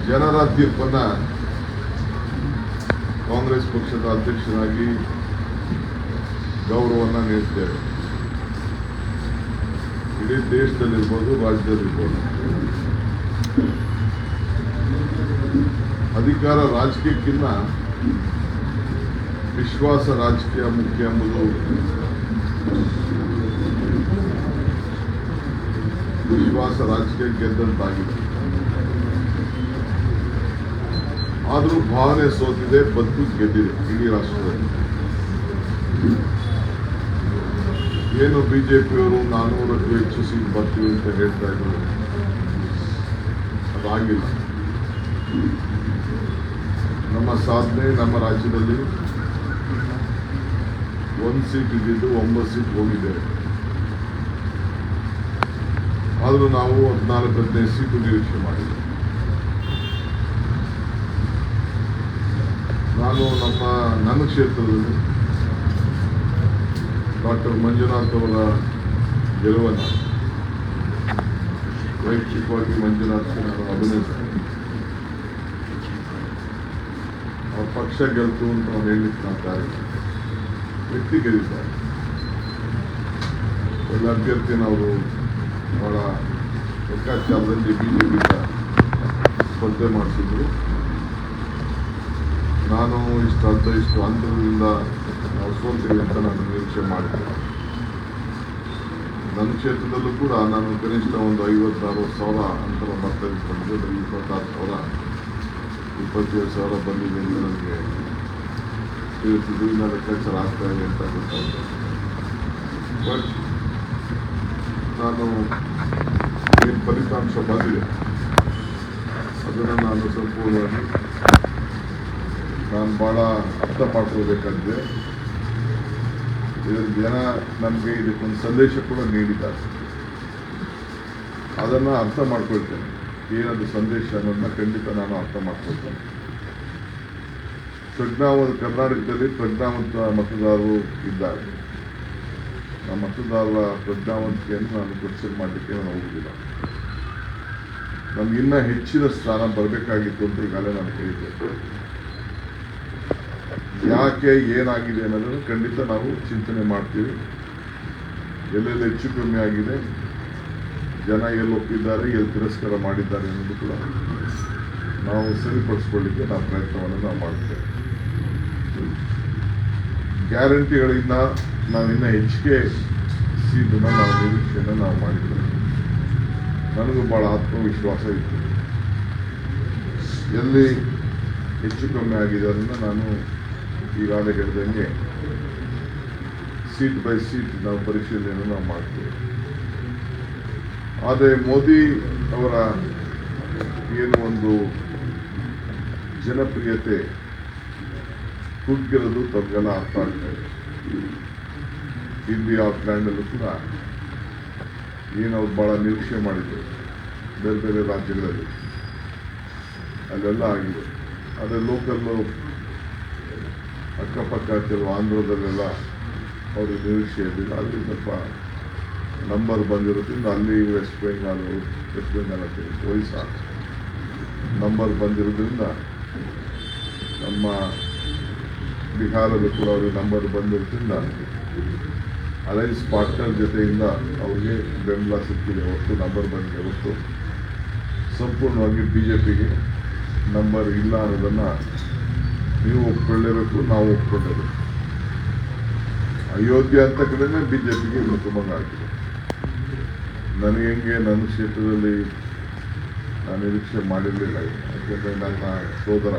ಜನರ ತೀರ್ಪನ್ನ ಕಾಂಗ್ರೆಸ್ ಪಕ್ಷದ ಅಧ್ಯಕ್ಷರಾಗಿ ಗೌರವವನ್ನು ನೀಡ್ತೇವೆ. ಇಡೀ ದೇಶದಲ್ಲಿರ್ಬೋದು, ರಾಜ್ಯದಲ್ಲಿರ್ಬೋದು. ಅಧಿಕಾರ ರಾಜಕೀಯಕ್ಕಿಂತ ವಿಶ್ವಾಸ ರಾಜಕೀಯ ಮುಖ್ಯ ಎಂಬುದು ವಿಶ್ವಾಸ ರಾಜಕೀಯ ಗೆದ್ದಂತಾಗಿದೆ. ಆದರೂ ಭಾವನೆ ಸೋತಿದೆ, ಬದುಕು ಗೆದ್ದಿದೆ ಇಡೀ ರಾಷ್ಟ್ರದಲ್ಲಿ. ಏನು ಬಿಜೆಪಿಯವರು 400ಕ್ಕೂ ಹೆಚ್ಚು ಸೀಟ್ ಬರ್ತೀವಿ ಅಂತ ಹೇಳ್ತಾ ಇದ್ರು, ಅದಾಗಿಲ್ಲ. ನಮ್ಮ ಸಾಧನೆ ನಮ್ಮ ರಾಜ್ಯದಲ್ಲಿ 1 ಸೀಟ್ ಇದ್ದಿದ್ದು 9 ಸೀಟ್ ಹೋಗಿದ್ದೇವೆ. ಆದರೂ ನಾವು 14-15 ಸೀಟು ನಿರೀಕ್ಷೆ ಮಾಡಿದ್ದೇವೆ. ನಾನು ನನ್ನ ಕ್ಷೇತ್ರದಲ್ಲಿ ಡಾಕ್ಟರ್ ಮಂಜುನಾಥ್ ಅವರ ಗೆಲುವನ್ನು ವೈಯಕ್ತಿಕವಾಗಿ ಮಂಜುನಾಥ್ಗೆ ನಾನು ಅಭಿನಯಿಸ್ತೇನೆ. ಅವ್ರ ಪಕ್ಷ ಗೆಲ್ತು ಅಂತ ಅವ್ರು ಹೇಳಲಿಕ್ಕೆ ನಾನು ವ್ಯಕ್ತಿ ಗೆದ್ದಿದ್ದಾರೆ. ಎಲ್ಲ ಅಭ್ಯರ್ಥಿನ ಅವರು ಬಹಳ ಲೆಕ್ಕಾಚಾರದಲ್ಲಿ ಬಿಜೆಪಿಯಿಂದ ಸ್ಪರ್ಧೆ ಮಾಡಿಸಿದ್ರು. ನಾನು ಇಷ್ಟು ಅಂತರದಿಂದ ನಾವು ಸೋಲ್ತೇವೆ ಅಂತ ನಾನು ನಿರೀಕ್ಷೆ ಮಾಡಿದ್ದೆ. ನನ್ನ ಕ್ಷೇತ್ರದಲ್ಲೂ ಕೂಡ ನಾನು ಕನಿಷ್ಠ ಒಂದು 50-60 ಸಾವಿರ ಅಂತರ ಮತ ಇಟ್ಕೊಂಡಿದ್ದೆ. 26 ಸಾವಿರ 27 ಸಾವಿರ ಬಂದಿದೆ ಅಂತ ನನಗೆ ತಿಳಿಸಿದ್ದು. ಇನ್ನು ಲೆಕ್ಕಾಚಾರ ಆಗ್ತಾ ಇದೆ ಅಂತ ಗೊತ್ತಾಗಿದೆ. ಬಟ್ ನಾನು ಏನು ಫಲಿತಾಂಶ ಬಂದಿದೆ ಅದನ್ನು ನಾನು ಸಂಪೂರ್ಣವಾಗಿ ನಾನು ಭಾಳ ಅರ್ಥ ಮಾಡ್ಕೊಳ್ಬೇಕಾಗಿದೆ. ಇದರ ಜನ ನಮಗೆ ಇದಕ್ಕೊಂದು ಸಂದೇಶ ಕೂಡ ನೀಡಿದ್ದಾರೆ. ಅದನ್ನು ಅರ್ಥ ಮಾಡ್ಕೊಳ್ತೇನೆ. ಏನದು ಸಂದೇಶ ಅನ್ನೋದನ್ನ ಖಂಡಿತ ನಾನು ಅರ್ಥ ಮಾಡ್ಕೊಳ್ತೇನೆ. ಕರ್ನಾಟಕದಲ್ಲಿ ಪ್ರಜ್ಞಾವಂತ ಮತದಾರರು ಇದ್ದಾರೆ. ನಮ್ಮ ಮತದಾರರ ಪ್ರಜ್ಞಾವಂತಿಕೆಯನ್ನು ನಾನು ಕ್ವಶನ್ ಮಾಡಲಿಕ್ಕೆ ನಾನು ಹೋಗುವುದಿಲ್ಲ. ನಮಗಿನ್ನ ಹೆಚ್ಚಿನ ಸ್ಥಾನ ಬರಬೇಕಾಗಿತ್ತು ಅಂತ ಈಗಾಗಲೇ ನಾನು ಹೇಳಿದ್ದೆ. ಯಾಕೆ ಏನಾಗಿದೆ ಅನ್ನೋದನ್ನು ಖಂಡಿತ ನಾವು ಚಿಂತನೆ ಮಾಡ್ತೀವಿ. ಎಲ್ಲೆಲ್ಲಿ ಹೆಚ್ಚು ಕಮ್ಮಿ ಆಗಿದೆ, ಜನ ಎಲ್ಲಿ ಒಪ್ಪಿದ್ದಾರೆ, ಎಲ್ಲಿ ತಿರಸ್ಕಾರ ಮಾಡಿದ್ದಾರೆ ಅನ್ನೋದು ಕೂಡ ನಾವು ಸರಿಪಡಿಸ್ಕೊಳ್ಳಿಕ್ಕೆ ನಾವು ಪ್ರಯತ್ನವನ್ನು ನಾವು ಮಾಡ್ತೇವೆ. ಗ್ಯಾರಂಟಿಗಳಿಂದ ನಾವಿನ್ನ ಹೆಚ್ಚಿಗೆ ಸೀಟನ್ನು ನಾವು ನಿರೀಕ್ಷೆಯನ್ನು ನಾವು ಮಾಡಿದ್ದೇವೆ. ನನಗೂ ಭಾಳ ಆತ್ಮವಿಶ್ವಾಸ ಇತ್ತು. ಎಲ್ಲಿ ಹೆಚ್ಚು ಕಮ್ಮಿ ಆಗಿದೆ ಅದನ್ನು ನಾನು ಈಗಾಗಲೇ ಹೇಳಿದಂಗೆ ಸೀಟ್ ಬೈ ಸೀಟ್ ನಾವು ಪರಿಶೀಲನೆಯನ್ನು ನಾವು ಮಾಡ್ತೇವೆ. ಆದರೆ ಮೋದಿ ಅವರ ಏನು ಒಂದು ಜನಪ್ರಿಯತೆ ಕುಗ್ಗಿರೋದು ತಮಗೆಲ್ಲ ಅರ್ಥ ಆಗ್ತಾ ಇದೆ. ಇಂಡಿಯಾ ಲ್ಯಾಂಡಲ್ಲೂ ಕೂಡ ಏನು ಅವ್ರು ಭಾಳ ನಿರೀಕ್ಷೆ ಮಾಡಿದ್ರು ಬೇರೆ ಬೇರೆ ರಾಜ್ಯಗಳಲ್ಲಿ, ಅಲ್ಲೆಲ್ಲ ಆಗಿದೆ. ಆದರೆ ಲೋಕಲ್ಲು ಅಕ್ಕಪಕ್ಕ ಕೆಲವು ಆಂಧ್ರದಲ್ಲೆಲ್ಲ ಅವರು ನಿರೀಕ್ಷೆ ಇರಲಿಲ್ಲ. ಅಲ್ಲಿ ಸ್ವಲ್ಪ ನಂಬರ್ ಬಂದಿರೋದ್ರಿಂದ ಅಲ್ಲಿ ವೆಸ್ಟ್ ಬೆಂಗಾಲ್ ಅಂತ ಒರಿಸ್ಸಾ ನಂಬರ್ ಬಂದಿರೋದ್ರಿಂದ, ನಮ್ಮ ಬಿಹಾರಲ್ಲೂ ಕೂಡ ಅವ್ರಿಗೆ ನಂಬರ್ ಬಂದಿರೋದ್ರಿಂದ ಅಲೈನ್ಸ್ ಪಾರ್ಟ್ನರ್ ಜೊತೆಯಿಂದ ಅವ್ರಿಗೆ ಬೆಂಬಲ ಸಿಕ್ಕಿದೆ ಹೊತ್ತು ನಂಬರ್ ಬಂದಿದೆ ಹೊತ್ತು ಸಂಪೂರ್ಣವಾಗಿ ಬಿಜೆಪಿಗೆ ನಂಬರ್ ಇಲ್ಲ ಅನ್ನೋದನ್ನು ನೀವು ಒಪ್ಕೊಳ್ಳೇಬೇಕು, ನಾವು ಒಪ್ಕೊಳ್ಳೇಬೇಕು. ಅಯೋಧ್ಯೆ ಅಂತ ಕಡೆನೇ ಬಿಜೆಪಿಗೆ ಮುಖಭಂಗ ಆಗಿದೆ. ನನಗೆ ಹೆಂಗೆ ನನ್ನ ಕ್ಷೇತ್ರದಲ್ಲಿ ನಾನು ನಿರೀಕ್ಷೆ ಮಾಡಿರಲಿಲ್ಲ. ಯಾಕೆಂದರೆ ನನ್ನ ಸೋದರ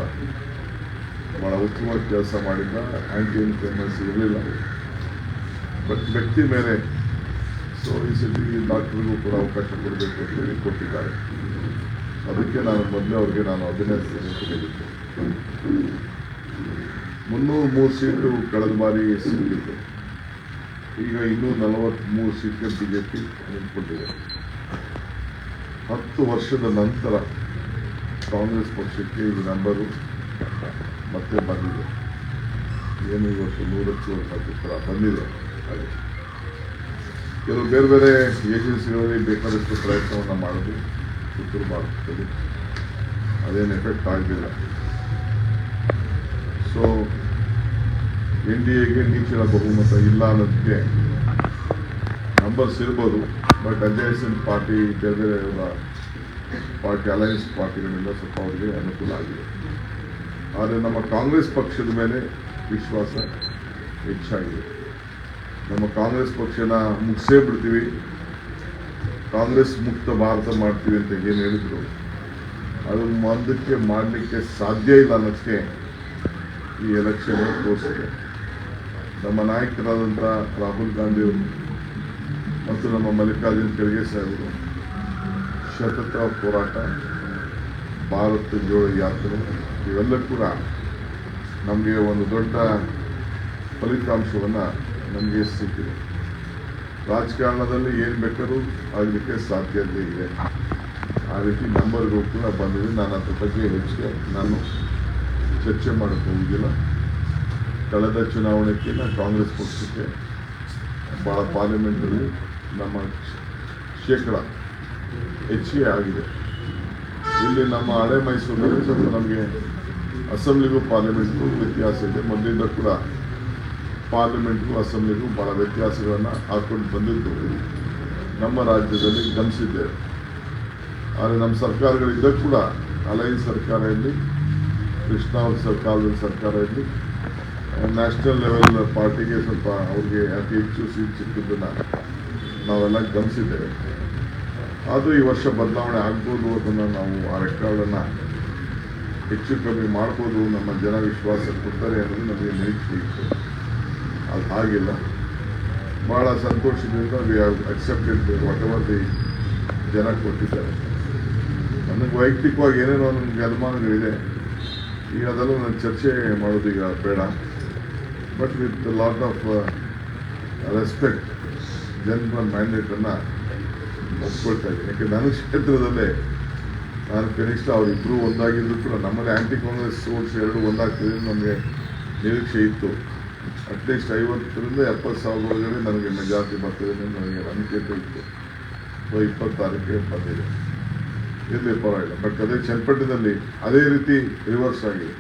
ಭಾಳ ಉತ್ತಮವಾಗಿ ಕೆಲಸ ಮಾಡಿದ್ದ, ಆ್ಯಂಟಿ ಇನ್ಫ್ಲೂಯೆನ್ಸ್ ಇರಲಿಲ್ಲ. ಬಟ್ ವ್ಯಕ್ತಿ ಮೇಲೆ ಈ ಸತಿ ಡಾಕ್ಟರ್ಗೂ ಕೂಡ ಅವಕಾಶ ಕೊಡಬೇಕು ಅಂತ ಹೇಳಿ ಕೊಟ್ಟಿದ್ದಾರೆ. ಅದಕ್ಕೆ ನಾನು ಮೊದಲೇ ಅವ್ರಿಗೆ ನಾನು ಅಭಿನಂದಿಸ್ತೇನೆ ಅಂತ ಹೇಳಿದ್ದೆ. 303 ಸೀಟು ಕಳೆದ ಬಾರಿ ಸಿಕ್ಕಿತ್ತು. ಈಗ 243 ಸೀಟ್ಗೆ ಬಿಜೆಪಿ ನಿಂತ್ಕೊಂಡಿದೆ. 10 ವರ್ಷದ ನಂತರ ಕಾಂಗ್ರೆಸ್ ಪಕ್ಷಕ್ಕೆ ಈ ನಂಬರು ಮತ್ತೆ ಬಂದಿದೆ. ಏನು ಇವತ್ತು 100ಕ್ಕೂ ಹತ್ತಿರ ಬಂದಿದೆ. ಹಾಗೆ ಕೆಲವು ಬೇರೆ ಬೇರೆ ಏಜೆನ್ಸಿಗಳಲ್ಲಿ ಬೇಕಾದಷ್ಟು ಪ್ರಯತ್ನವನ್ನು ಮಾಡೋದು ಉತ್ತರ ಭಾರತದಲ್ಲಿ. ಅದೇನು ಎಫೆಕ್ಟ್ ಆಗಲಿಲ್ಲ. ಸೊ NDAಗೆ ನೀಚಿನ ಬಹುಮತ ಇಲ್ಲ ಅನ್ನೋದಕ್ಕೆ ನಂಬರ್ಸ್ ಇರ್ಬೋದು, ಬಟ್ ಅಡ್ಜಸೆಂಟ್ ಪಾರ್ಟಿ ಬೇರೆ ಬೇರೆ ಪಾರ್ಟಿ ಅಲಯನ್ಸ್ ಪಾರ್ಟಿಗಳಿಂದ ಸ್ವಲ್ಪ ಅವರಿಗೆ ಅನುಕೂಲ ಆಗಿದೆ. ಆದರೆ ನಮ್ಮ ಕಾಂಗ್ರೆಸ್ ಪಕ್ಷದ ಮೇಲೆ ವಿಶ್ವಾಸ ಹೆಚ್ಚಾಗಿದೆ. ನಮ್ಮ ಕಾಂಗ್ರೆಸ್ ಪಕ್ಷನ ಮುಗಿಸೇ ಬಿಡ್ತೀವಿ, ಕಾಂಗ್ರೆಸ್ ಮುಕ್ತ ಭಾರತ ಮಾಡ್ತೀವಿ ಅಂತ ಏನು ಹೇಳಿದ್ರು ಅದು ಮುಂದಕ್ಕೆ ಮಾಡಲಿಕ್ಕೆ ಸಾಧ್ಯ ಇಲ್ಲ ಅನ್ನೋದಕ್ಕೆ ಈ ಎಲೆಕ್ಷನ್ ತೋರಿಸಿದೆ. ನಮ್ಮ ನಾಯಕರಾದಂಥ ರಾಹುಲ್ ಗಾಂಧಿಯವರು ಮತ್ತು ನಮ್ಮ ಮಲ್ಲಿಕಾರ್ಜುನ್ ಖರ್ಗೆ ಸಾಹೇಬರು ಸತತ ಹೋರಾಟ, ಭಾರತ ಜೋಡೋ ಯಾತ್ರೆ ಇವೆಲ್ಲ ಕೂಡ ನಮಗೆ ಒಂದು ದೊಡ್ಡ ಫಲಿತಾಂಶವನ್ನು ನಮಗೆ ಸಿಕ್ಕಿದೆ. ರಾಜಕಾರಣದಲ್ಲಿ ಏನು ಬೇಕಾದ್ರೂ ಆಗಲಿಕ್ಕೆ ಸಾಧ್ಯತೆ ಇದೆ. ಆ ರೀತಿ ನಂಬರ್ಗಳು ಕೂಡ ಬಂದಿದೆ. ನಾನು ಅದ್ರ ಬಗ್ಗೆ ಹೆಚ್ಚಿಗೆ ನಾನು ಚರ್ಚೆ ಮಾಡೋಕ್ಕೆ ಹೋಗಿಲ್ಲ. ಕಳೆದ ಚುನಾವಣೆಗೆ ಕಾಂಗ್ರೆಸ್ ಪಕ್ಷಕ್ಕೆ ಭಾಳ ಪಾರ್ಲಿಮೆಂಟಲ್ಲಿ ನಮ್ಮ ಶೇಕಡ ಹೆಚ್ಚಿಗೆ ಆಗಿದೆ. ಇಲ್ಲಿ ನಮ್ಮ ಹಳೆ ಮೈಸೂರಿನಲ್ಲಿ ಸ್ವಲ್ಪ ನಮಗೆ ಅಸೆಂಬ್ಲಿಗೂ ಪಾರ್ಲಿಮೆಂಟ್ಗೂ ವ್ಯತ್ಯಾಸ ಇದೆ. ಮೊದಲಿಂದ ಕೂಡ ಪಾರ್ಲಿಮೆಂಟ್ಗೂ ಅಸೆಂಬ್ಲಿಗೂ ಭಾಳ ವ್ಯತ್ಯಾಸಗಳನ್ನು ಹಾಕೊಂಡು ಬಂದಿದ್ದು ನಮ್ಮ ರಾಜ್ಯದಲ್ಲಿ ಗಮನಿಸಿದ್ದೇವೆ. ಆದರೆ ನಮ್ಮ ಸರ್ಕಾರಗಳಿದ್ದ ಕೂಡ ಅಲೈನ್ಸ್ ಸರ್ಕಾರ ಇರಲಿ, ಕೃಷ್ಣಾವರ ಸರ್ಕಾರದ ಸರ್ಕಾರ ಇರಲಿ, ನ್ಯಾಷನಲ್ ಲೆವೆಲ್ ಪಾರ್ಟಿಗೆ ಸ್ವಲ್ಪ ಅವ್ರಿಗೆ ಅತಿ ಹೆಚ್ಚು ಸೀಟ್ ಸಿಕ್ಕಿದ್ದನ್ನು ನಾವೆಲ್ಲ ಗಮನಿಸಿದ್ದೇವೆ. ಆದರೂ ಈ ವರ್ಷ ಬದಲಾವಣೆ ಆಗ್ಬೋದು, ಅದನ್ನು ನಾವು ಆ ರೆಕಾರ್ಡನ್ನು ಹೆಚ್ಚು ಕಮ್ಮಿ ಮಾಡ್ಬೋದು, ನಮ್ಮ ಜನ ವಿಶ್ವಾಸ ಕೊಡ್ತಾರೆ ಅನ್ನೋದು ನಮಗೆ ನಿರೀಕ್ಷೆ ಇತ್ತು. ಅದು ಆಗಿಲ್ಲ. ಭಾಳ ಸಂತೋಷದಿಂದ we have accepted what ever the ಜನ ಕೊಟ್ಟಿದ್ದಾರೆ. ನನಗೆ ವೈಯಕ್ತಿಕವಾಗಿ ಏನೇನೋ ನನಗೆ ಅನುಮಾನಗಳಿದೆ. ಈಗ ಅದೆಲ್ಲ ನಾನು ಚರ್ಚೆ ಮಾಡೋದು ಈಗ ಬೇಡ. But with lot of respect ಜನರ ಮ್ಯಾಂಡೇಟನ್ನು ಒಪ್ಕೊಳ್ತಾ ಇದ್ದೀನಿ. ಯಾಕೆ ನನ್ನ ಕ್ಷೇತ್ರದಲ್ಲೇ ನಾನು ಕನಿಷ್ಠ ಅವರಿಬ್ಬರು ಒಂದಾಗಿದ್ರು ಕೂಡ ನಮ್ಮಲ್ಲಿ ಆ್ಯಂಟಿ ಕಾಂಗ್ರೆಸ್ ವೋಟ್ಸ್ ಎರಡು ಒಂದಾಗ್ತಿದೆ ನಮಗೆ ನಿರೀಕ್ಷೆ ಇತ್ತು. ಅಟ್ಲೀಸ್ಟ್ 50,000 to 70,000 ಒಳಗಡೆ ನನಗೆ ಮೆಜಾರಿಟಿ ಬರ್ತದೆ ಅಂತ ನನಗೆ ನಂಬಿಕೆ ಇತ್ತು. ಸೊ 26ಕ್ಕೆ ಬಂದಿದೆ, ಇರಲಿ ಪರವಾಗಿಲ್ಲ. ಬಟ್ ಅದೇ ಚನ್ನಪಟ್ಟಣದಲ್ಲಿ ಅದೇ ರೀತಿ ರಿವರ್ಸ್ ಆಗಿದೆ.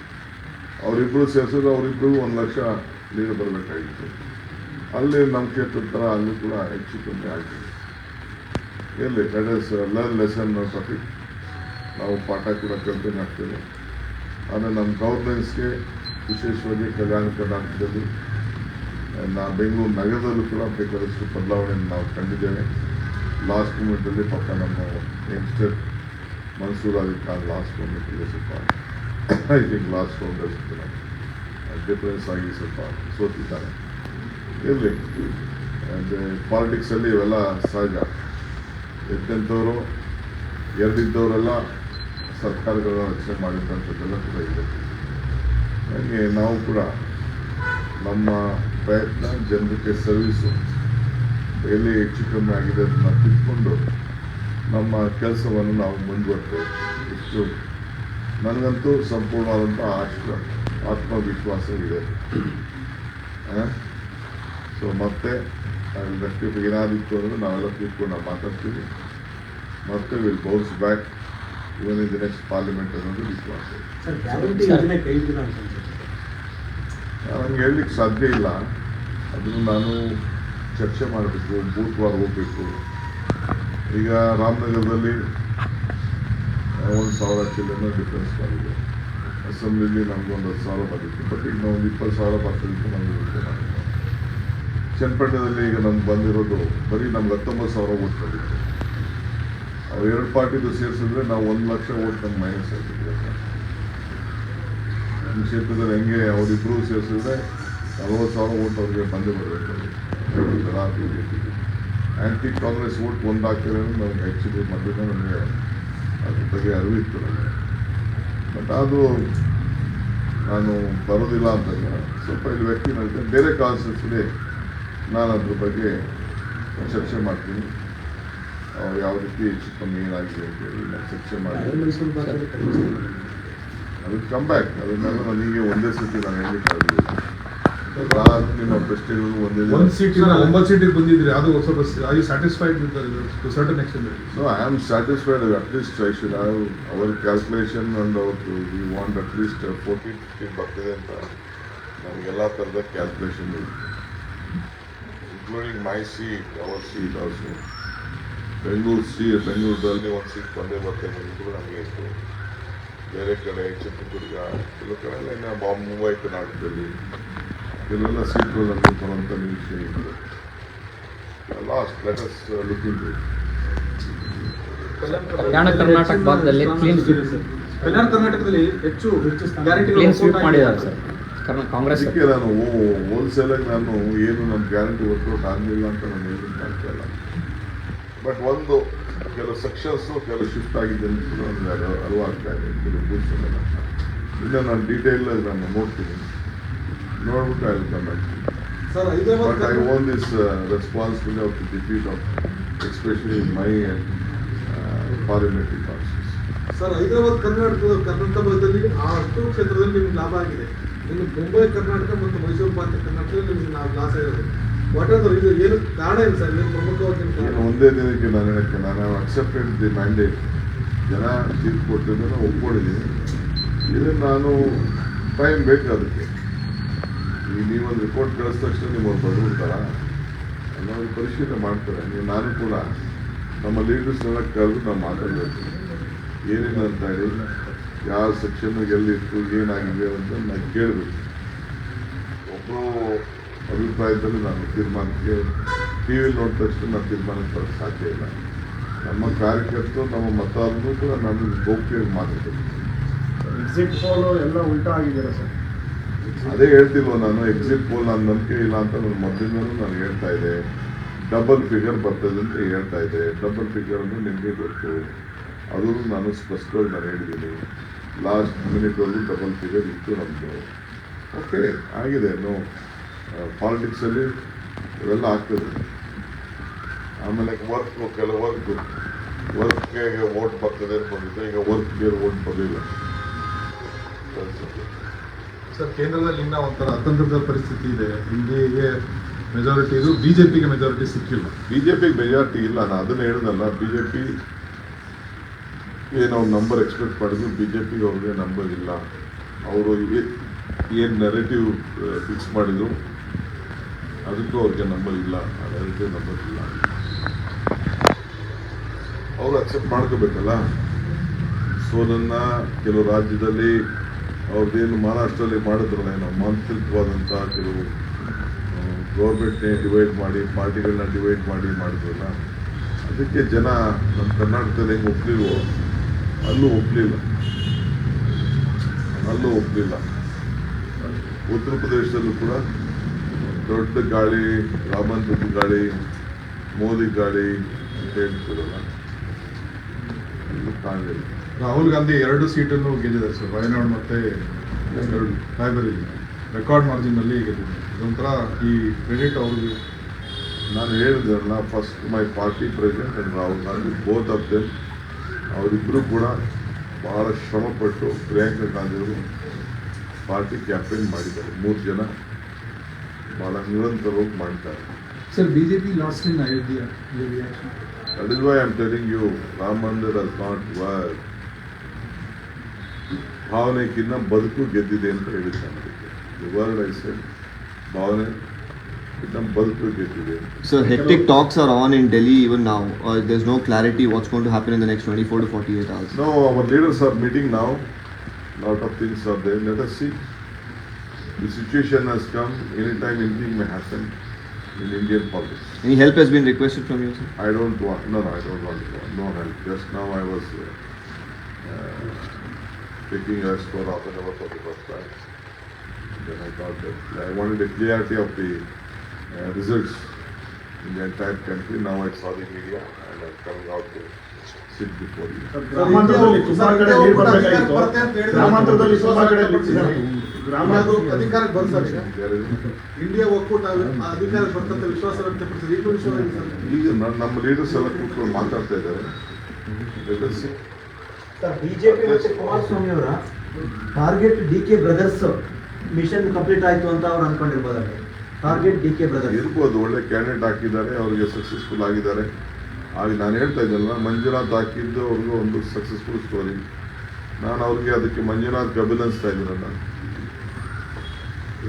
ಅವರಿಬ್ಬರು ಸೇರಿಸಿದ್ರು, ಅವರಿಬ್ಬರು 1 ಲಕ್ಷ ಲೀಡ್ ಬರಬೇಕಾಗಿತ್ತು. ಅಲ್ಲಿ ನಮ್ಮ ಕ್ಷೇತ್ರದ ಥರ ಅಲ್ಲೂ ಕೂಡ ಹೆಚ್ಚು ಕಮ್ಮಿ ಆಗಿದೆ. ಇರಲಿ, that is learn lesson topic. ನಾವು ಪಾಠ ಕೂಡ ಕಲ್ತಂಗೆ ಆಗ್ತದೆ. ಆದರೆ ನಮ್ಮ ಗವರ್ನೆನ್ಸ್ಗೆ ವಿಶೇಷವಾಗಿ ಕಲ್ಯಾಣ ಕರ್ನಾಟಕದಲ್ಲಿ ಬೆಂಗಳೂರು ನಗರದಲ್ಲೂ ಕೂಡ ಬೇಕಾದಷ್ಟು ಬದಲಾವಣೆಯನ್ನು ನಾವು ಕಂಡಿದ್ದೇವೆ. ಲಾಸ್ಟ್ ಮೂಮೆಂಟಲ್ಲಿ ಪಕ್ಕ ನಮ್ಮ ಯಂಗ್ಸ್ಟರ್ ಮನ್ಸೂರ್ ಅಲಿ ಖಾನ್ ಲಾಸ್ಟ್ ಮೂಮೆಂಟಿಗೆ ಸ್ವಲ್ಪ ಐ ಥಿಂಕ್ ಲಾಸ್ಟ್ ರೌಂಡಲ್ಲಿ ಡಿಫರೆನ್ಸ್ ಆಗಿ ಸ್ವಲ್ಪ ಸೋತಿದ್ದಾರೆ. ಇರಲಿ, ಪಾಲಿಟಿಕ್ಸಲ್ಲಿ ಇವೆಲ್ಲ ಸಹಜ. ಎದ್ದೆಂಥವರು ಎರಡಿದ್ದವರೆಲ್ಲ ಸರ್ಕಾರಗಳ ರಚನೆ ಮಾಡಿದಂಥದ್ದೆಲ್ಲ ಕೂಡ ಇದೆ. ಹಾಗೆ ನಾವು ಕೂಡ ನಮ್ಮ ಪ್ರಯತ್ನ ಜನರಿಗೆ ಸರ್ವಿಸು ಎಲ್ಲಿ ಹೆಚ್ಚು ಕಮ್ಮಿ ಆಗಿದೆ ಅದನ್ನು ತಿಳ್ಕೊಂಡು ನಮ್ಮ ಕೆಲಸವನ್ನು ನಾವು ಮುಂದುವರ್ತೇವೆ. ಇಷ್ಟು ನನಗಂತೂ ಸಂಪೂರ್ಣವಾದಂಥ ಆತ್ಮವಿಶ್ವಾಸ ಇದೆ. ಸೊ ಮತ್ತೆ ಏನಾದಿತ್ತು ಅಂದರೆ ನಾವೆಲ್ಲ ಕೂತ್ಕೊಂಡು ನಾವು ಮಾತಾಡ್ತೀವಿ. ಮತ್ತೆ will bounce back even in the next parliament ಅನ್ನೋದು ವಿಶ್ವಾಸ. ನನಗೆ ಹೇಳಲಿಕ್ಕೆ ಸಾಧ್ಯ ಇಲ್ಲ. ಅದನ್ನು ನಾನು ಚರ್ಚೆ ಮಾಡಬೇಕು, ಬೂತ್ ವಾರ್ ಹೋಗಬೇಕು. ಈಗ ರಾಮನಗರದಲ್ಲಿ 1,000 ಚಿಲ್ಲನ್ನು ಡಿಫ್ರೆನ್ಸ್ ಮಾಡಿದೆ. ಅಸೆಂಬ್ಲಿಲಿ ನಮಗೊಂದು 10,000 ಬಂದಿತ್ತು. ಬಟ್ ಈಗ ನಾವು 20,000 ಬರ್ತದೆ ನಮಗೆ. ಚನ್ನಪಟ್ಟಣದಲ್ಲಿ ಈಗ ನಮ್ಗೆ ಬಂದಿರೋದು ಬರೀ ನಮ್ಗೆ 19,000 ಓಟ್ ಬಂದಿತ್ತು. ಅವ್ರು 2 ಪಾರ್ಟಿದು ಸೇರಿಸಿದ್ರೆ ನಾವು 1 ಲಕ್ಷ ಓಟ್ ನಮ್ಗೆ ಮೈನಸ್ ಆಗ್ತಿದೆ. ನಮ್ಮ ಕ್ಷೇತ್ರದಲ್ಲಿ ಹೆಂಗೆ ಅವರಿಬ್ಬರು ಸೇರಿಸಿದ್ರೆ 40,000 ಓಟ್ ಅವ್ರಿಗೆ ಬಂದೇ ಬರಬೇಕು. ಆ್ಯಂಟಿ ಕಾಂಗ್ರೆಸ್ ಓಟ್ ಒಂದಾಗ್ತದೆ ಅನ್ನೋದು ನನಗೆ ಆ್ಯಕ್ಚುಲಿ ಮೊದಲಿಂದ ನನಗೆ ಅದ್ರ ಬಗ್ಗೆ ಅರಿವಿತ್ತು ನನಗೆ. ಬಟ್ ಅದು ನಾನು ಬರೋದಿಲ್ಲ ಅಂತಂದರೆ ಸ್ವಲ್ಪ ಇಲ್ಲಿ ವ್ಯಕ್ತಿ ನನಗೆ ಬೇರೆ ಕಾನ್ಸ್ಟಿಟ್ಯೂನ್ಸಿಲಿ ನಾನು ಅದ್ರ ಬಗ್ಗೆ ಚರ್ಚೆ ಮಾಡ್ತೀನಿ. ಯಾವ ರೀತಿ ಹೆಚ್ಚು ಕಮ್ಮಿ ಏನಾಗಿದೆ ಅಂತೇಳಿ ನಾನು ಚರ್ಚೆ ಮಾಡಿ ಅದು ಕಮ್ ಬ್ಯಾಕ್. ಅದನ್ನೆಲ್ಲ ನನಗೆ ಒಂದೇ ಸತಿ ನಾನು ಹೇಳಲಿಕ್ಕೆ ಆಗೋದಿಲ್ಲ. ನಿಮ್ಮ ಪ್ರಶ್ನೆಗಳು ಒಂದು ಸೀಟಿನ 9 ಸೀಟಿಗೆ ಬಂದಿದ್ರಿ, ಅದು ಸ್ವಲ್ಪ are you satisfied with to certain extent? No, I am satisfied. At least I should have our calculation and we want at least 14-15 ಬರ್ತದೆ ಅಂತ ನಮಗೆಲ್ಲ ಥರದ ಕ್ಯಾಲ್ಕುಲೇಷನ್ ಇದೆ, including my seat, our seat also. ಬೆಂಗಳೂರಲ್ಲಿ ಒಂದು ಸೀಟ್ ಬಂದೇ ಬರ್ತದೆ ಅಂತ ನಮಗೆ ಇತ್ತು. ಬೇರೆ ಕಡೆ ಚಿತ್ರದುರ್ಗ, ಕೆಲವು ಕಡೆ ಎಲ್ಲ ಇನ್ನು ಮುಂಬೈ ಕರ್ನಾಟಕದಲ್ಲಿ ಕೆಲವೆಲ್ಲ ಸೀಟ್ಗಳು ನಮಗೆ ಬರುವಂಥ ನಿರೀಕ್ಷೆ ಇದೆ. Last let us look into it. Kalyana Karnataka ಭಾಗದಲ್ಲಿ ಕ್ಲೀನ್ ಕರ್ನಾಟಕದಲ್ಲಿ ಹೆಚ್ಚು ಕ್ಲೀನ್ ಸ್ವೀಪ್ ಮಾಡಿದ್ದಾರೆ ಸರ್ ಕಾಂಗ್ರೆಸ್. ಅದಕ್ಕೆ ನಾನು ಹೋಲ್ಸೇಲಾಗಿ ನಾನು ಏನು ನನ್ನ ಗ್ಯಾರಂಟಿ ವರ್ಕೌಟ್ ಆಗಲಿಲ್ಲ ಅಂತ ನಾನು ಹೇಳಲಿಕ್ಕೆ ಆಗ್ತಾ ಇಲ್ಲ. ಬಟ್ ಒಂದು ಕೆಲವು ಸೆಕ್ಷನ್ಸು ಕೆಲವು ಶಿಫ್ಟ್ ಆಗಿದೆ ಅಂತ ನನಗೆ ಅರಿವಾಗ್ತಾ ಇದೆ, ಕೆಲವು ಬೂತ್ಸಲ್ಲೆಲ್ಲ. ಇನ್ನು ನಾನು ಡೀಟೇಲ್ ನಾನು ನೋಡ್ತೀನಿ, ನೋಡ್ಬಿಟ್ಟು I will come back. But I own this responsibility of the defeat of especially my parliamentary constituency. Sir, Hyderabad Karnataka ಭಾಗದಲ್ಲಿ ಅಷ್ಟು ಕ್ಷೇತ್ರದಲ್ಲಿ ನಿಮ್ಗೆ ಲಾಭ ಆಗಿದೆ. ಇನ್ನು ಮುಂಬೈ ಕರ್ನಾಟಕ ಮತ್ತು ಮೈಸೂರು ಪ್ರಾಂತ್ಯ ಕರ್ನಾಟಕದಲ್ಲಿ ನಿಮ್ಗೆ ಲಾಸ್ ಆಗಿರೋದು. What are the reason? ಏನು ಕಾರಣ ಏನು ಸರ್? ಏನು ಪ್ರಮುಖವಾಗಿ ಒಂದೇ ದಿನಕ್ಕೆ ನಾನು ಹೇಳಕ್ಕೆ ನಾನು ಅಕ್ಸೆಪ್ಟೆಡ್ ದಿ ಮ್ಯಾಂಡೇಟ್. ಜನ ತೀರ್ಪು ಕೊಟ್ಟಿದ್ದನ್ನು ಒಪ್ಕೊಂಡಿದ್ದೀನಿ. ಇದನ್ನು ನಾನು ಟೈಮ್ ಬೇಕು ಅದಕ್ಕೆ. ಈಗ ನೀವೊಂದು ರಿಪೋರ್ಟ್ ಕಳಿಸಿದ ತಕ್ಷಣ ನೀವು ಬಡ್ಬಿಡ್ತಾರ ಅನ್ನೋದು ಪರಿಶೀಲನೆ ಮಾಡ್ತಾರೆ. ನಾನು ಕೂಡ ನಮ್ಮ ಲೀಡರ್ಸ್ನೆಲ್ಲ ಕರೆದು ನಾವು ಮಾತಾಡಬೇಕು, ಏನೇನು ಅಂತ ಹೇಳಿ, ಯಾವ ಸೆಕ್ಷನ್ ಎಲ್ಲಿತ್ತು, ಏನಾಗಿದೆ ಅಂತ ನಾನು ಕೇಳಬೇಕು. ಒಬ್ಬರು ಅಭಿಪ್ರಾಯದಲ್ಲಿ ನಾನು ತೀರ್ಮಾನಕ್ಕೆ ಟಿ ವಿಲಿ ನೋಡಿದ ತಕ್ಷಣ ನಾನು ತೀರ್ಮಾನಕ್ಕೆ ಬರೋಕ್ಕೆ ಸಾಧ್ಯ ಇಲ್ಲ. ನಮ್ಮ ಕಾರ್ಯಕರ್ತರು ನಮ್ಮ ಮತದಾರರು ಕೂಡ ನಾನು ಗೌಪ್ಯವಾಗಿ ಮಾತಾಡಬೇಕು. ಎಕ್ಸಿಟ್ ಪೋಲ್ ಎಲ್ಲ ಉಲ್ಟಾ ಆಗಿದೆಯಲ್ಲ ಸರ್? ಅದೇ ಹೇಳ್ತಿಲ್ವ ನಾನು, ಎಕ್ಸಿಟ್ ಪೋಲ್ ನಾನು ನಂಬಿಕೆ ಇಲ್ಲ ಅಂತ ನನ್ನ ಮೊದಲಿಂದಲೂ ನಾನು ಹೇಳ್ತಾ ಇದ್ದೆ. ಡಬಲ್ ಫಿಗರ್ ಬರ್ತದೆ ಅಂತ ಹೇಳ್ತಾ ಇದ್ದೆ. ಡಬಲ್ ಫಿಗರ್ ಅಂದರೆ ನಿಮಗೆ ಗೊತ್ತು, ಅದು ನಾನು ಸ್ಪಷ್ಟವಾಗಿ ನಾನು ಹೇಳಿದ್ದೀನಿ. ಲಾಸ್ಟ್ ಮಿನಿಟ್ವರೆಗೂ ಡಬಲ್ ಫಿಗರ್ ಇತ್ತು ನಮ್ಮದು. ಓಕೆ ಆಗಿದೆ. ಪಾಲಿಟಿಕ್ಸಲ್ಲಿ ಇವೆಲ್ಲ ಆಗ್ತದೆ. ಆಮೇಲೆ ಕೆಲವು ವರ್ಕ್ಗೆ ವೋಟ್ ಬರ್ತದೆ ಅನ್ಕೊಂಡಿದ್ದೆ, ಈಗ ವರ್ಕ್ಗೆ ವೋಟ್ ಬರಲಿಲ್ಲ. ಸರ್, ಕೇಂದ್ರದಲ್ಲಿ ಇನ್ನೂ ಒಂಥರ ಅತಂತ್ರದ ಪರಿಸ್ಥಿತಿ ಇದೆ. ಇಂಡಿಯಾಗೆ ಮೆಜಾರಿಟಿ ಇದು, ಬಿಜೆಪಿಗೆ ಮೆಜಾರಿಟಿ ಸಿಕ್ಕಿಲ್ಲ. ಬಿಜೆಪಿಗೆ ಮೆಜಾರಿಟಿ ಇಲ್ಲ, ನಾನು ಅದನ್ನು ಹೇಳಿದಲ್ಲ. ಬಿಜೆಪಿ ಏನು ಅವ್ರು ನಂಬರ್ ಎಕ್ಸ್ಪೆಕ್ಟ್ ಮಾಡಿದ್ರು, ಬಿಜೆಪಿಗೆ ಅವ್ರಿಗೆ ನಂಬರ್ ಇಲ್ಲ. ಅವರು ಏನು ನೆರೆಟಿವ್ ಫಿಕ್ಸ್ ಮಾಡಿದ್ರು ಅದಕ್ಕೂ ಅವ್ರಿಗೆ ನಂಬರ್ ಇಲ್ಲ. ಆ ನೆರೆಟಿವ್ ನಂಬರ್ ಇಲ್ಲ. ಅವರು ಅಕ್ಸೆಪ್ಟ್ ಮಾಡ್ಕೋಬೇಕಲ್ಲ. ಸೋಲನ್ನು ಕೆಲವು ರಾಜ್ಯದಲ್ಲಿ ಅವ್ರದ್ದೇನು ಮಹಾರಾಷ್ಟ್ರದಲ್ಲಿ ಮಾಡಿದ್ರಲ್ಲ, ಏನೋ ಮಾಂತ್ರಿಕವಾದಂಥ ಕೆಲವು ಗೌರ್ಮೆಂಟ್ನೇ ಡಿವೈಡ್ ಮಾಡಿ, ಪಾರ್ಟಿಗಳನ್ನ ಡಿವೈಡ್ ಮಾಡಿ ಮಾಡಿದ್ರಲ್ಲ, ಅದಕ್ಕೆ ಜನ ನಮ್ಮ ಕರ್ನಾಟಕದಲ್ಲಿ ಹೆಂಗೆ ಒಪ್ಪಲಿಲ್ವೋ ಅಲ್ಲೂ ಒಪ್ಪಲಿಲ್ಲ. ಉತ್ತರ ಪ್ರದೇಶದಲ್ಲೂ ಕೂಡ ದೊಡ್ಡ ಗಾಳಿ, ರಾಮಂದ್ರದ ಗಾಳಿ, ಮೋದಿ ಗಾಳಿ ಅಂತ ಹೇಳ್ತಿರಲ್ಲ, ಇಲ್ಲೂ ಕಾಣಲಿಲ್ಲ. ರಾಹುಲ್ ಗಾಂಧಿ 2 ಸೀಟನ್ನು ಗೆದ್ದಿದ್ದಾರೆ ಸರ್, ವಯನಾಡ್ ಮತ್ತು ರಾಯಬರೇಲಿ. ರೆಕಾರ್ಡ್ ಮಾರ್ಜಿನಲ್ಲಿ ಗೆದ್ದಿದ್ದಾರೆ. ಇದೊಂಥರ ಈ ಕ್ರೆಡಿಟ್ ಅವ್ರಿಗೆ. ನಾನು ಹೇಳಿದ್ರಲ್ಲ, first my party president and Rahul Gandhi, both of them, ಅವರಿಬ್ಬರು ಕೂಡ ಭಾಳ ಶ್ರಮಪಟ್ಟು ಪ್ರಿಯಾಂಕಾ ಗಾಂಧಿಯವರು ಪಾರ್ಟಿ ಕ್ಯಾಂಪೇನ್ ಮಾಡಿದ್ದಾರೆ. 3 ಜನ ಭಾಳ ನಿರಂತರವಾಗಿ ಮಾಡ್ತಾರೆ. Sir, BJP lost in Ayodhya, That is why I am telling you, Ram Mandir does not work. ಭಾವನೆಗಿನ್ನ ಬದುಕು ಗೆದ್ದಿದೆ ಅಂತ ಹೇಳಿದ್ದಾನೆ. The word I said, ಭಾವನೆ ಬದುಕು ಗೆದ್ದಿದೆ. So hectic talks are on in Delhi even now. There's no clarity what's going to happen in the next 24 to 48 hours. No, our leaders are meeting now. Lot of things are there. Let us see. The situation has come. Anytime anything may happen in Indian politics. Any help has been requested from you, sir? I don't want. No, I don't want. No help. Just now I was taking rest for half an hour for the first time. Then I thought that I wanted a clarity of the results in the entire country. Now I saw the media and I'm coming out to sit before you. ಗ್ರಾಮಾಂತರದಲ್ಲಿ ಸುಮಾರು ಕಡೆ ನೀರು ಬರಬೇಕಾಗಿತ್ತು. ಗ್ರಾಮಾಂತರದಲ್ಲಿ ಸುಮಾರು ಕಡೆ ಅಧಿಕಾರಕ್ಕೆ ಬಂದ India ಒಕ್ಕೂಟ ಅಧಿಕಾರಕ್ಕೆ ಬರ್ತಂತ ವಿಶ್ವಾಸ ವ್ಯಕ್ತಪಡಿಸಿದೆ. ಈಗ ವಿಶ್ವಾಸ ಈಗ ನಮ್ಮ ಲೀಡರ್ಸ್ ಎಲ್ಲ ಕೂತ್ಕೊಂಡು ಮಾತಾಡ್ತಾ ಇದ್ದಾರೆ. ಬಿಜೆಪಿ ಮತ್ತು ಕುಮಾರಸ್ವಾಮಿ ಅವರ target D K brothers mission complete ಆಯ್ತು ಅಂತ ಅವ್ರು ಅನ್ಕೊಂಡಿರ್ಬೋದಾದ್ರೆ ಟಾರ್ಗೆಟ್ ಡಿ ಕೆ ಬ್ರದರ್ ಇರ್ಬೋದು, ಒಳ್ಳೆ ಕ್ಯಾಂಡಿಡೇಟ್ ಹಾಕಿದ್ದಾರೆ, ಅವರಿಗೆ ಸಕ್ಸಸ್ಫುಲ್ ಆಗಿದ್ದಾರೆ. ಆಗ ನಾನು ಹೇಳ್ತಾ ಇದ್ದಲ್ಲ, ಮಂಜುನಾಥ್ ಹಾಕಿದ್ದು ಅವ್ರಿಗೂ ಒಂದು ಸಕ್ಸಸ್ಫುಲ್ ಸ್ಟೋರಿ. ನಾನು ಅವ್ರಿಗೆ ಅದಕ್ಕೆ ಮಂಜುನಾಥ್ ಅಭಿನಂದಿಸ್ತಾ ಇದ್ದೀನಲ್ಲ.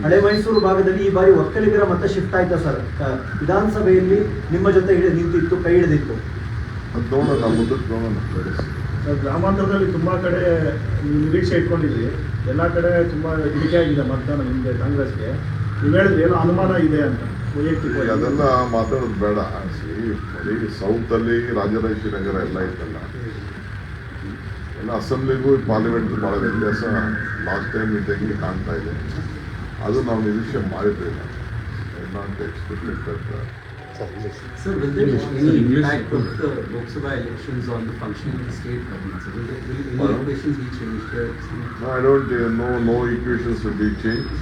ಹಳೆ ಮೈಸೂರು ಭಾಗದಲ್ಲಿ ಈ ಬಾರಿ ಒಕ್ಕಲಿಗರ ಮತ ಶಿಫ್ಟ್ ಆಯ್ತಾ ಸರ್? ವಿಧಾನಸಭೆಯಲ್ಲಿ ನಿಮ್ಮ ಜೊತೆ ನಿಂತಿತ್ತು, ಕೈ ಹಿಡಿದಿತ್ತು. ಅದು ನೋಡೋಣ, ಮುಂದಕ್ಕೆ ನೋಡೋಣ. ಸರ್, ಗ್ರಾಮಾಂತರದಲ್ಲಿ ತುಂಬ ಕಡೆ ನೀವು ನಿರೀಕ್ಷೆ ಇಟ್ಕೊಂಡಿದ್ರಿ, ಎಲ್ಲ ಕಡೆ ತುಂಬ ಇಳಿಕೆ ಆಗಿದೆ ಮತದಾನ ನಿಮಗೆ ಕಾಂಗ್ರೆಸ್ಗೆ. ನೀವು ಹೇಳಿದ್ರೆ ಏನೋ ಅನುಮಾನ ಇದೆ ಅಂತ ವೈಯಕ್ತಿಕ. ಅದೆಲ್ಲ ಮಾತಾಡೋದು ಬೇಡ. ಈ ಸೌತಲ್ಲಿ ರಾಜರಾಜೇಶ್ವರಿ ನಗರ ಎಲ್ಲ ಇತ್ತಲ್ಲ, ಎಲ್ಲ ಅಸೆಂಬ್ಲಿಗೂ ಪಾರ್ಲಿಮೆಂಟ್ ಮಾಡೋ ವ್ಯತ್ಯಾಸ ಲಾಸ್ಟ್ ಟೈಮ್ ಇದ್ದಂಗೆ ಕಾಣ್ತಾ ಇದೆ. ಅದು ನಾವು ನಿರೀಕ್ಷೆ ಮಾಡಿರಲಿಲ್ಲ. Not expected that. Sir, will there be any impact of the Lok Sabha elections on the functioning of the state government? So will any equations be changed here? No, I don't know. No equations will be changed.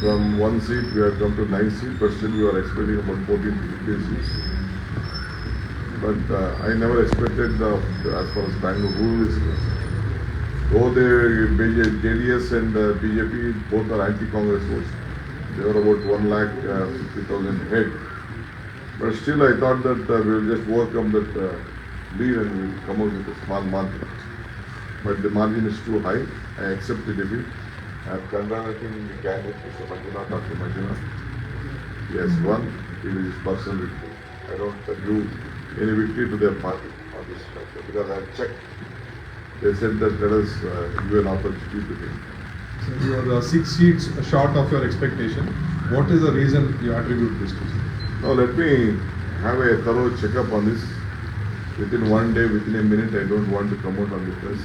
From 1 seat we have come to 9 seats, but still we are expecting about 14 to 15 seats. But I never expected as far as Bangalore rule is concerned. Though JDS and BJP both are anti-Congress votes. They were about 1,50,000 head. But still I thought that we will just overcome that lead and we will come out with a small margin. But the margin is too high. I accept the defeat. I am congratulating the candidate, Mr. Manjunath, Dr. Manjunath. He has won. It is his personal victory. I don't give any victory to their party on this matter because I have checked. They said that let us give an opportunity to him. So you are 6 seats short of your expectation. What is the reason you attribute this to? Now let me have a thorough check-up on this. Within 1 day, within a minute, I don't want to come out on the press.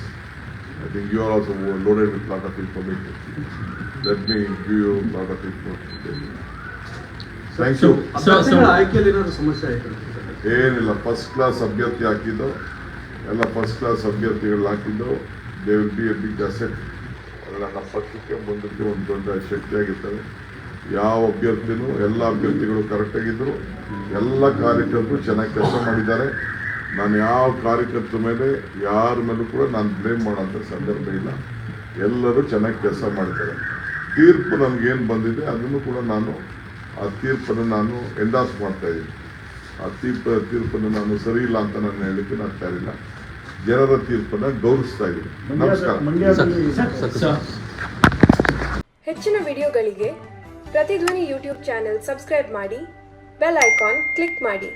I think you are also loaded with a lot of information. Let me give you a lot of information. Thank you. ಅಭ್ಯರ್ಥಿಗಳ ಆಯ್ಕೆಯಲ್ಲಿ ಏನಾದ್ರು ಸಮಸ್ಯೆ ಆಯ್ತು? ಏನಿಲ್ಲ, first class ಅಭ್ಯರ್ಥಿ ಹಾಕಿದ್ದು ಎಲ್ಲ first class ಅಭ್ಯರ್ಥಿಗಳು ಹಾಕಿದ್ದು. They will be a big asset. ನಮ್ಮ ಪಕ್ಷಕ್ಕೆ ಮುಂದಕ್ಕೆ ಒಂದು ದೊಡ್ಡ ಶಕ್ತಿಯಾಗಿರ್ತವೆ. ಯಾವ ಅಭ್ಯರ್ಥಿನೂ ಎಲ್ಲ ಅಭ್ಯರ್ಥಿಗಳು ಕರೆಕ್ಟಾಗಿದ್ದರು. ಎಲ್ಲ ಕಾರ್ಯಕರ್ತರು ಚೆನ್ನಾಗಿ ಕೆಲಸ ಮಾಡಿದ್ದಾರೆ. ನಾನು ಯಾವ ಕಾರ್ಯಕರ್ತರ ಮೇಲೆ ಯಾರ ಮೇಲೂ ಕೂಡ ನಾನು ಬ್ಲೇಮ್ ಮಾಡೋಂಥ ಸಂದರ್ಭ ಇಲ್ಲ. ಎಲ್ಲರೂ ಚೆನ್ನಾಗಿ ಕೆಲಸ ಮಾಡಿದ್ದಾರೆ. ತೀರ್ಪು ನನಗೇನು ಬಂದಿದೆ ಅದನ್ನು ಕೂಡ ನಾನು ಆ ತೀರ್ಪನ್ನು ನಾನು ಎಂಡಾರ್ಸ್ ಮಾಡ್ತಾ ಇದ್ದೀನಿ. ಆ ತೀರ್ಪನ್ನು ನಾನು ಸರಿ ಇಲ್ಲ ಅಂತ ನಾನು ಹೇಳಲಿಕ್ಕೆ ನಾನು ತಯಾರಿಲ್ಲ. ಜನರ ತೀರ್ಪನ್ನು ಗೌರವಿಸ್ತಾ ಇದ್ದೀನಿ. ನಮಸ್ಕಾರ. ಹೆಚ್ಚಿನ ವಿಡಿಯೋಗಳಿಗೆ ಪ್ರತಿಧ್ವನಿ ಯೂಟ್ಯೂಬ್ ಚಾನೆಲ್ ಸಬ್ಸ್ಕ್ರೈಬ್ ಮಾಡಿ, ಬೆಲ್ ಐಕಾನ್ ಕ್ಲಿಕ್ ಮಾಡಿ.